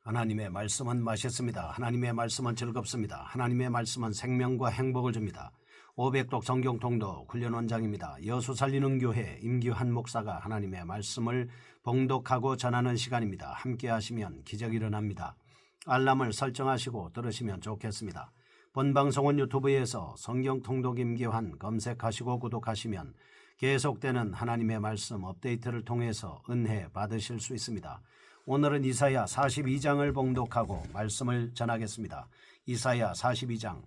하나님의 말씀은 맛있습니다. 하나님의 말씀은 즐겁습니다. 하나님의 말씀은 생명과 행복을 줍니다. 500독 성경 통독 훈련 원장입니다. 여수 살리는 교회 임규환 목사가 하나님의 말씀을 봉독하고 전하는 시간입니다. 함께 하시면 기적이 일어납니다. 알람을 설정하시고 들으시면 좋겠습니다. 본 방송은 유튜브에서 성경 통독 임규환 검색하시고 구독하시면 계속되는 하나님의 말씀 업데이트를 통해서 은혜 받으실 수 있습니다. 오늘은 이사야 42장을 봉독하고 말씀을 전하겠습니다. 이사야 42장.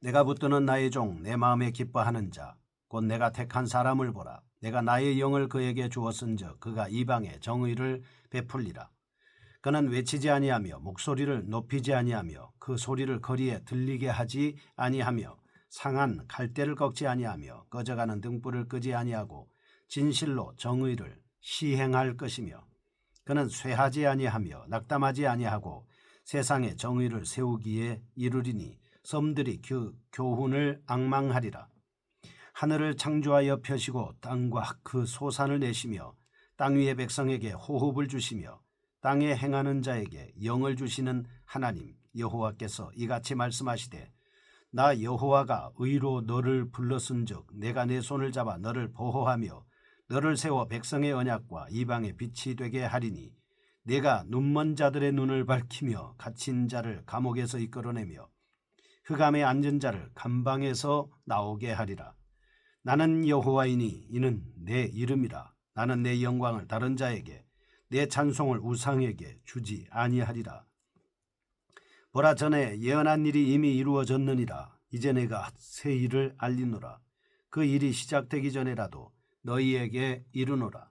내가 붙드는 나의 종 내 마음에 기뻐하는 자 곧 내가 택한 사람을 보라. 내가 나의 영을 그에게 주었은즉 그가 이방에 정의를 베풀리라. 그는 외치지 아니하며 목소리를 높이지 아니하며 그 소리를 거리에 들리게 하지 아니하며 상한 갈대를 꺾지 아니하며 꺼져가는 등불을 끄지 아니하고 진실로 정의를 시행할 것이며 그는 쇠하지 아니하며 낙담하지 아니하고 세상에 정의를 세우기에 이르리니 섬들이 그 교훈을 앙망하리라. 하늘을 창조하여 펴시고 땅과 그 소산을 내시며 땅 위의 백성에게 호흡을 주시며 땅에 행하는 자에게 영을 주시는 하나님 여호와께서 이같이 말씀하시되 나 여호와가 의로 너를 불렀은즉 내가 내 손을 잡아 너를 보호하며 너를 세워 백성의 언약과 이방의 빛이 되게 하리니 내가 눈먼 자들의 눈을 밝히며 갇힌 자를 감옥에서 이끌어내며 흑암에 앉은 자를 감방에서 나오게 하리라. 나는 여호와이니 이는 내 이름이라. 나는 내 영광을 다른 자에게 내 찬송을 우상에게 주지 아니하리라. 보라, 전에 예언한 일이 이미 이루어졌느니라. 이제 내가 새 일을 알리노라. 그 일이 시작되기 전에라도 너희에게 이르노라.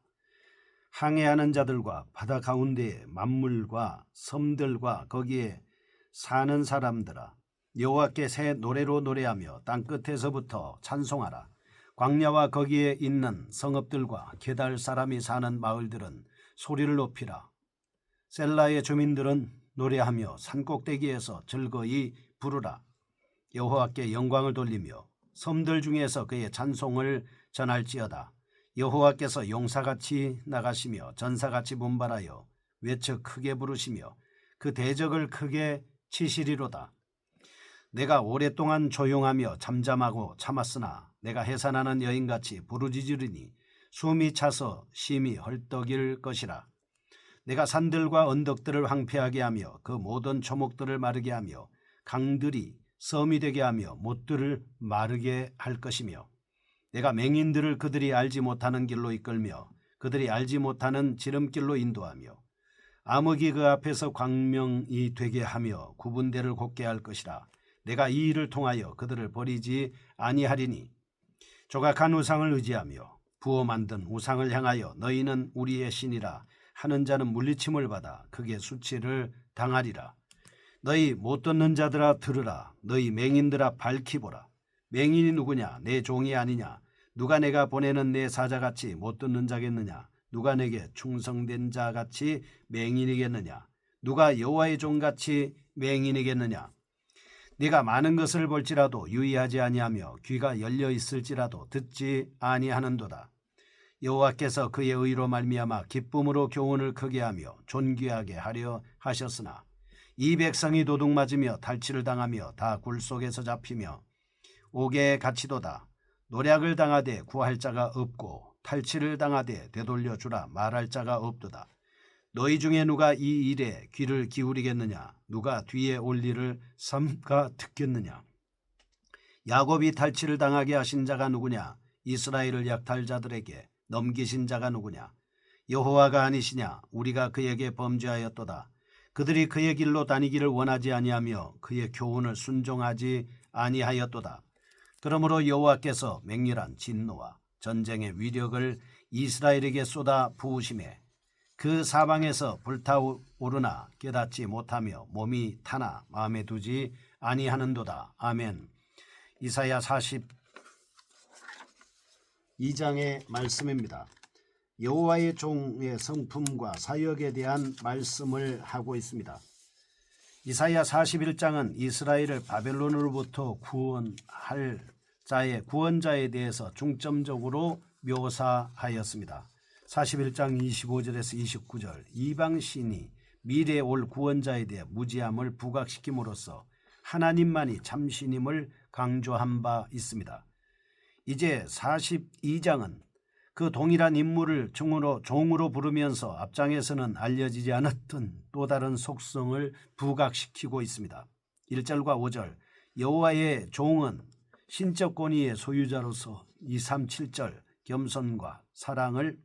항해하는 자들과 바다 가운데의 만물과 섬들과 거기에 사는 사람들아, 여호와께 새 노래로 노래하며 땅끝에서부터 찬송하라. 광야와 거기에 있는 성읍들과 게달 사람이 사는 마을들은 소리를 높이라. 셀라의 주민들은 노래하며 산꼭대기에서 즐거이 부르라. 여호와께 영광을 돌리며 섬들 중에서 그의 찬송을 전할지어다. 여호와께서 용사같이 나가시며 전사같이 분발하여 외쳐 크게 부르시며 그 대적을 크게 치시리로다. 내가 오랫동안 조용하며 잠잠하고 참았으나 내가 해산하는 여인같이 부르짖으리니 숨이 차서 심히 헐떡일 것이라. 내가 산들과 언덕들을 황폐하게 하며 그 모든 초목들을 마르게 하며 강들이 섬이 되게 하며 못들을 마르게 할 것이며 내가 맹인들을 그들이 알지 못하는 길로 이끌며 그들이 알지 못하는 지름길로 인도하며 암흑이 그 앞에서 광명이 되게 하며 구분대를 곱게 할 것이라. 내가 이 일을 통하여 그들을 버리지 아니하리니 조각한 우상을 의지하며 부어 만든 우상을 향하여 너희는 우리의 신이라 하는 자는 물리침을 받아 극의 수치를 당하리라. 너희 못 듣는 자들아 들으라. 너희 맹인들아 밝히 보라. 맹인이 누구냐? 내 종이 아니냐? 누가 내가 보내는 내 사자같이 못 듣는 자겠느냐? 누가 내게 충성된 자같이 맹인이겠느냐? 누가 여호와의 종같이 맹인이겠느냐? 네가 많은 것을 볼지라도 유의하지 아니하며 귀가 열려 있을지라도 듣지 아니하는도다. 여호와께서 그의 의로 말미암아 기쁨으로 교훈을 크게 하며 존귀하게 하려 하셨으나 이 백성이 도둑맞으며 탈취를 당하며 다 굴 속에서 잡히며 옥에 갇히도다. 노략을 당하되 구할 자가 없고 탈취를 당하되 되돌려 주라 말할 자가 없도다. 너희 중에 누가 이 일에 귀를 기울이겠느냐? 누가 뒤에 올 일을 삼가 듣겠느냐? 야곱이 탈취를 당하게 하신 자가 누구냐? 이스라엘을 약탈자들에게 넘기신 자가 누구냐? 여호와가 아니시냐? 우리가 그에게 범죄하였도다. 그들이 그의 길로 다니기를 원하지 아니하며 그의 교훈을 순종하지 아니하였도다. 그러므로 여호와께서 맹렬한 진노와 전쟁의 위력을 이스라엘에게 쏟아 부으심에 그 사방에서 불타오르나 깨닫지 못하며 몸이 타나 마음에 두지 아니하는도다. 아멘. 이사야 42장의 말씀입니다. 여호와의 종의 성품과 사역에 대한 말씀을 하고 있습니다. 이사야 41장은 이스라엘을 바벨론으로부터 구원할 자의 구원자에 대해서 중점적으로 묘사하였습니다. 41장 25절에서 29절 이방신이 미래에 올 구원자에 대해 무지함을 부각시킴으로써 하나님만이 참신임을 강조한 바 있습니다. 이제 42장은 그 동일한 인물을 종으로 부르면서 앞장에서는 알려지지 않았던 또 다른 속성을 부각시키고 있습니다. 1절과 5절 여호와의 종은 신적 권위의 소유자로서 2, 3, 7절 겸손과 사랑을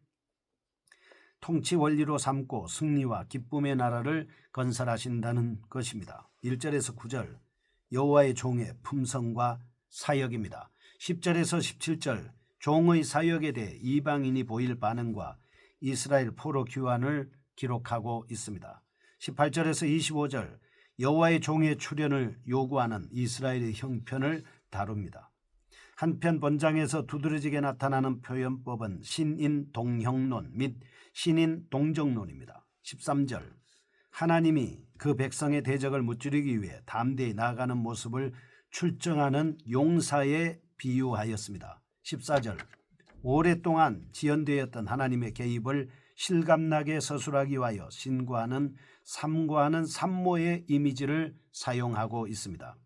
통치 원리로 삼고 승리와 기쁨의 나라를 건설하신다는 것입니다. 1절에서 9절 여호와의 종의 품성과 사역입니다. 10절에서 17절 종의 사역에 대해 이방인이 보일 반응과 이스라엘 포로 귀환을 기록하고 있습니다. 18절에서 25절 여호와의 종의 출현을 요구하는 이스라엘의 형편을 다룹니다. 한편 본장에서 두드러지게 나타나는 표현법은 신인 동형론 및 신인 동정론입니다. 13절 하나님이 그 백성의 대적을 무찌르기 위해 담대히 나아가는 모습을 출정하는 용사에 비유하였습니다. 14절 오랫동안 지연되었던 하나님의 개입을 실감나게 서술하기 위하여 삼고하는 산모의 이미지를 사용하고 있습니다.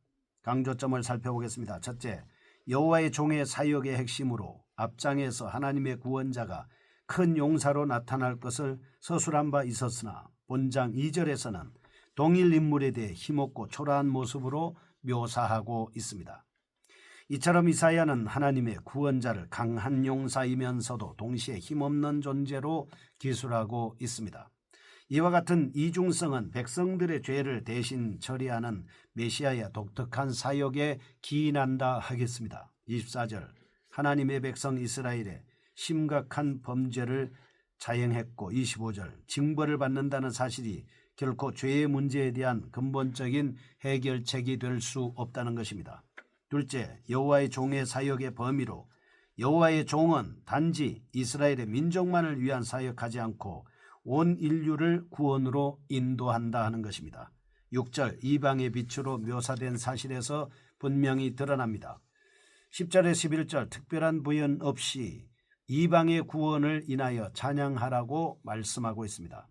강조점을 살펴보겠습니다. 첫째, 여호와의 종의 사역의 핵심으로 앞장에서 하나님의 구원자가 큰 용사로 나타날 것을 서술한 바 있었으나 본장 2절에서는 동일 인물에 대해 힘없고 초라한 모습으로 묘사하고 있습니다. 이처럼 이사야는 하나님의 구원자를 강한 용사이면서도 동시에 힘없는 존재로 기술하고 있습니다. 이와 같은 이중성은 백성들의 죄를 대신 처리하는 메시아의 독특한 사역에 기인한다 하겠습니다. 24절 하나님의 백성 이스라엘의 심각한 범죄를 자행했고 25절 징벌을 받는다는 사실이 결코 죄의 문제에 대한 근본적인 해결책이 될 수 없다는 것입니다. 둘째, 여호와의 종의 사역의 범위로 여호와의 종은 단지 이스라엘의 민족만을 위한 사역하지 않고 온 인류를 구원으로 인도한다 하는 것입니다. 6절 이방의 빛으로 묘사된 사실에서 분명히 드러납니다. 10절에 11절 특별한 부연 없이 이방의 구원을 인하여 찬양하라고 말씀하고 있습니다.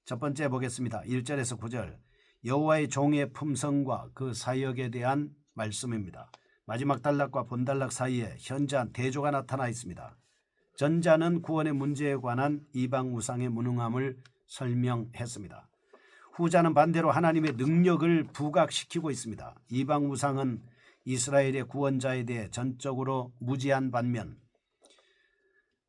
첫 번째 보겠습니다. 1절에서 9절 여호와의 종의 품성과 그 사역에 대한 말씀입니다. 마지막 단락과 본단락 사이에 현저한 대조가 나타나 있습니다. 전자는 구원의 문제에 관한 이방 우상의 무능함을 설명했습니다. 후자는 반대로 하나님의 능력을 부각시키고 있습니다. 이방 우상은 이스라엘의 구원자에 대해 전적으로 무지한 반면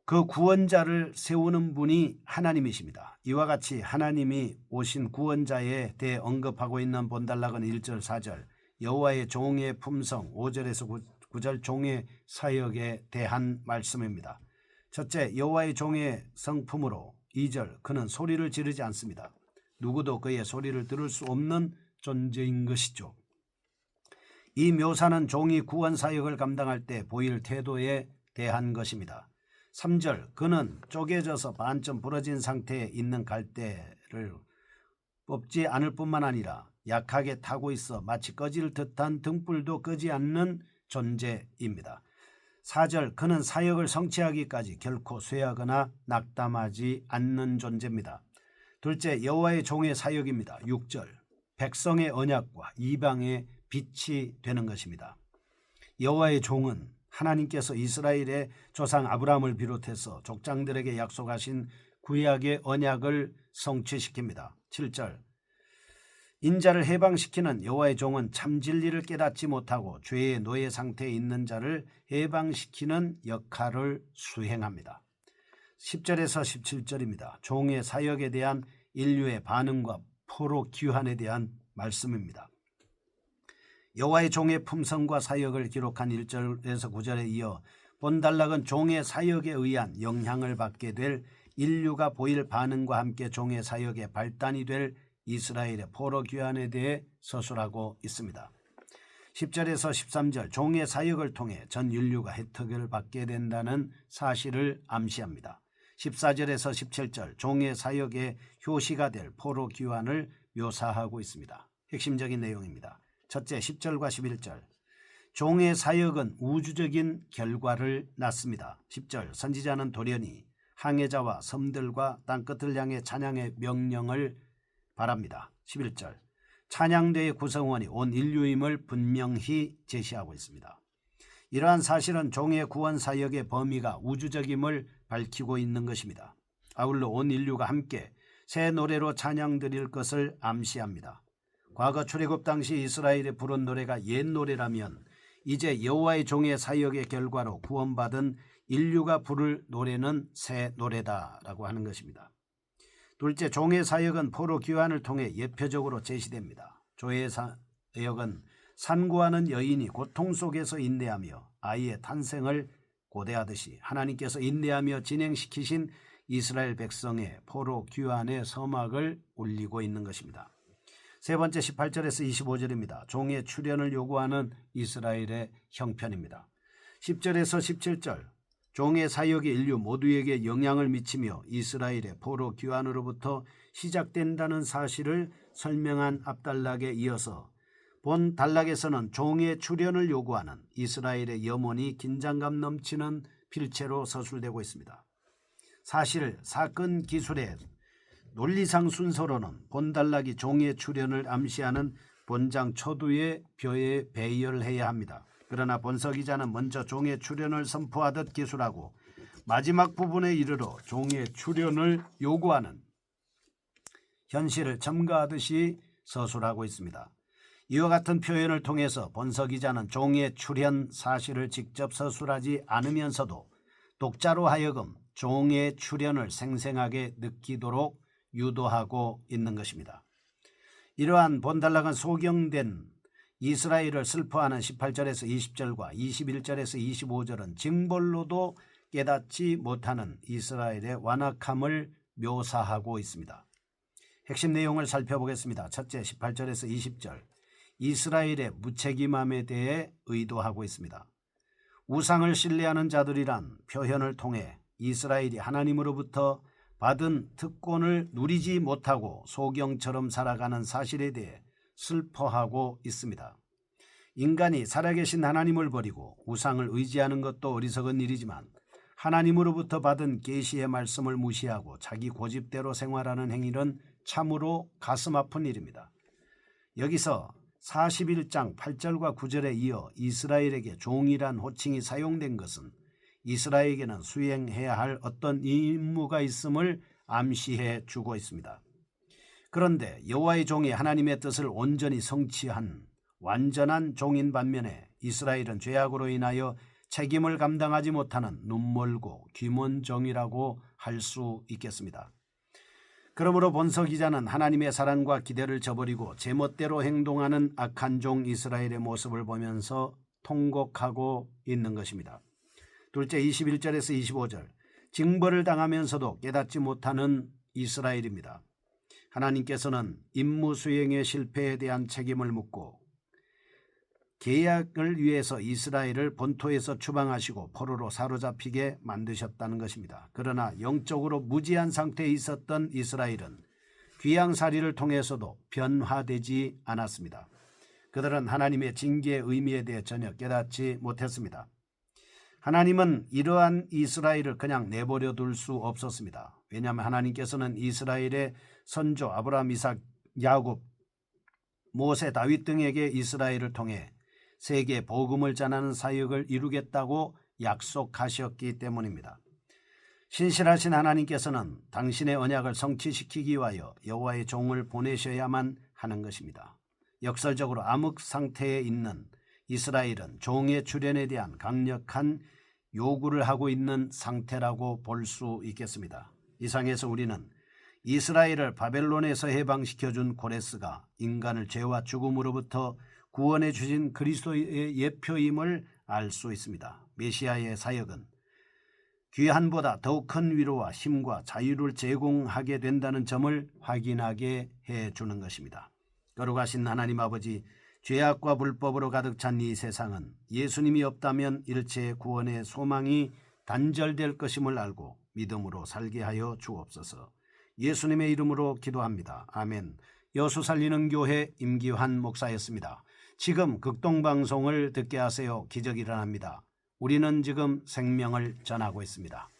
그 구원자를 세우는 분이 하나님이십니다. 이와 같이 하나님이 오신 구원자에 대해 언급하고 있는 본단락은 1절 4절 여호와의 종의 품성 5절에서 9절 종의 사역에 대한 말씀입니다. 첫째, 여호와의 종의 성품으로 2절 그는 소리를 지르지 않습니다. 누구도 그의 소리를 들을 수 없는 존재인 것이죠. 이 묘사는 종이 구원 사역을 감당할 때 보일 태도에 대한 것입니다. 3절 그는 쪼개져서 반쯤 부러진 상태에 있는 갈대를 뽑지 않을 뿐만 아니라 약하게 타고 있어 마치 꺼질 듯한 등불도 끄지 않는 존재입니다. 4절 그는 사역을 성취하기까지 결코 쇠하거나 낙담하지 않는 존재입니다. 둘째, 여호와의 종의 사역입니다. 6절 백성의 언약과 이방의 빛이 되는 것입니다. 여호와의 종은 하나님께서 이스라엘의 조상 아브라함을 비롯해서 족장들에게 약속하신 구약의 언약을 성취시킵니다. 7절 인자를 해방시키는 여호와의 종은 참 진리를 깨닫지 못하고 죄의 노예 상태에 있는 자를 해방시키는 역할을 수행합니다. 10절에서 17절입니다. 종의 사역에 대한 인류의 반응과 포로 귀환에 대한 말씀입니다. 여호와의 종의 품성과 사역을 기록한 1절에서 9절에 이어 본단락은 종의 사역에 의한 영향을 받게 될 인류가 보일 반응과 함께 종의 사역의 발단이 될 이스라엘의 포로 귀환에 대해 서술하고 있습니다. 10절에서 13절 종의 사역을 통해 전 인류가 혜택을 받게 된다는 사실을 암시합니다. 14절에서 17절 종의 사역의 효시가 될 포로 귀환을 묘사하고 있습니다. 핵심적인 내용입니다. 첫째 10절과 11절 종의 사역은 우주적인 결과를 낳습니다. 10절 선지자는 돌연히 항해자와 섬들과 땅끝을 향해 찬양의 명령을 바랍니다. 11절. 찬양대의 구성원이 온 인류임을 분명히 제시하고 있습니다. 이러한 사실은 종의 구원 사역의 범위가 우주적임을 밝히고 있는 것입니다. 아울러 온 인류가 함께 새 노래로 찬양 드릴 것을 암시합니다. 과거 출애굽 당시 이스라엘이 부른 노래가 옛 노래라면 이제 여호와의 종의 사역의 결과로 구원받은 인류가 부를 노래는 새 노래다라고 하는 것입니다. 둘째, 종의 사역은 포로 귀환을 통해 예표적으로 제시됩니다. 종의 사역은 산구하는 여인이 고통 속에서 인내하며 아이의 탄생을 고대하듯이 하나님께서 인내하며 진행시키신 이스라엘 백성의 포로 귀환의 서막을 울리고 있는 것입니다. 세 번째, 18절에서 25절입니다. 종의 출현을 요구하는 이스라엘의 형편입니다. 10절에서 17절, 종의 사역이 인류 모두에게 영향을 미치며 이스라엘의 포로 귀환으로부터 시작된다는 사실을 설명한 앞단락에 이어서 본 단락에서는 종의 출현을 요구하는 이스라엘의 염원이 긴장감 넘치는 필체로 서술되고 있습니다. 사실 사건 기술의 논리상 순서로는 본 단락이 종의 출현을 암시하는 본장 초두의 벼에 배열해야 합니다. 그러나 본서 기자는 먼저 종의 출현을 선포하듯 기술하고 마지막 부분에 이르러 종의 출현을 요구하는 현실을 첨가하듯이 서술하고 있습니다. 이와 같은 표현을 통해서 본서 기자는 종의 출현 사실을 직접 서술하지 않으면서도 독자로 하여금 종의 출현을 생생하게 느끼도록 유도하고 있는 것입니다. 이러한 본단락은 소경된 이스라엘을 슬퍼하는 18절에서 20절과 21절에서 25절은 징벌로도 깨닫지 못하는 이스라엘의 완악함을 묘사하고 있습니다. 핵심 내용을 살펴보겠습니다. 첫째, 18절에서 20절. 이스라엘의 무책임함에 대해 의도하고 있습니다. 우상을 신뢰하는 자들이란 표현을 통해 이스라엘이 하나님으로부터 받은 특권을 누리지 못하고 소경처럼 살아가는 사실에 대해 슬퍼하고 있습니다. 인간이 살아계신 하나님을 버리고 우상을 의지하는 것도 어리석은 일이지만 하나님으로부터 받은 계시의 말씀을 무시하고 자기 고집대로 생활하는 행위는 참으로 가슴 아픈 일입니다. 여기서 41장 8절과 9절에 이어 이스라엘에게 종이란 호칭이 사용된 것은 이스라엘에게는 수행해야 할 어떤 임무가 있음을 암시해 주고 있습니다. 그런데 여호와의 종이 하나님의 뜻을 온전히 성취한 완전한 종인 반면에 이스라엘은 죄악으로 인하여 책임을 감당하지 못하는 눈멀고 귀먼 종이라고 할 수 있겠습니다. 그러므로 본서 기자는 하나님의 사랑과 기대를 저버리고 제멋대로 행동하는 악한 종 이스라엘의 모습을 보면서 통곡하고 있는 것입니다. 둘째, 21절에서 25절. 징벌을 당하면서도 깨닫지 못하는 이스라엘입니다. 하나님께서는 임무 수행의 실패에 대한 책임을 묻고 계약을 위해서 이스라엘을 본토에서 추방하시고 포로로 사로잡히게 만드셨다는 것입니다. 그러나 영적으로 무지한 상태에 있었던 이스라엘은 귀양살이를 통해서도 변화되지 않았습니다. 그들은 하나님의 징계의 의미에 대해 전혀 깨닫지 못했습니다. 하나님은 이러한 이스라엘을 그냥 내버려 둘 수 없었습니다. 왜냐하면 하나님께서는 이스라엘의 선조 아브라함, 이삭, 야곱, 모세, 다윗 등에게 이스라엘을 통해 세계 복음을 전하는 사역을 이루겠다고 약속하셨기 때문입니다. 신실하신 하나님께서는 당신의 언약을 성취시키기 위하여 여호와의 종을 보내셔야만 하는 것입니다. 역설적으로 암흑 상태에 있는 이스라엘은 종의 출현에 대한 강력한 요구를 하고 있는 상태라고 볼 수 있겠습니다. 이상에서 우리는 이스라엘을 바벨론에서 해방시켜준 고레스가 인간을 죄와 죽음으로부터 구원해 주신 그리스도의 예표임을 알 수 있습니다. 메시아의 사역은 귀한보다 더욱 큰 위로와 힘과 자유를 제공하게 된다는 점을 확인하게 해주는 것입니다. 거룩하신 하나님 아버지, 죄악과 불법으로 가득 찬 이 세상은 예수님이 없다면 일체의 구원의 소망이 단절될 것임을 알고 믿음으로 살게 하여 주옵소서. 예수님의 이름으로 기도합니다. 아멘. 여수 살리는 교회 임기환 목사였습니다. 지금 극동방송을 듣게 하세요. 기적이 일어납니다. 우리는 지금 생명을 전하고 있습니다.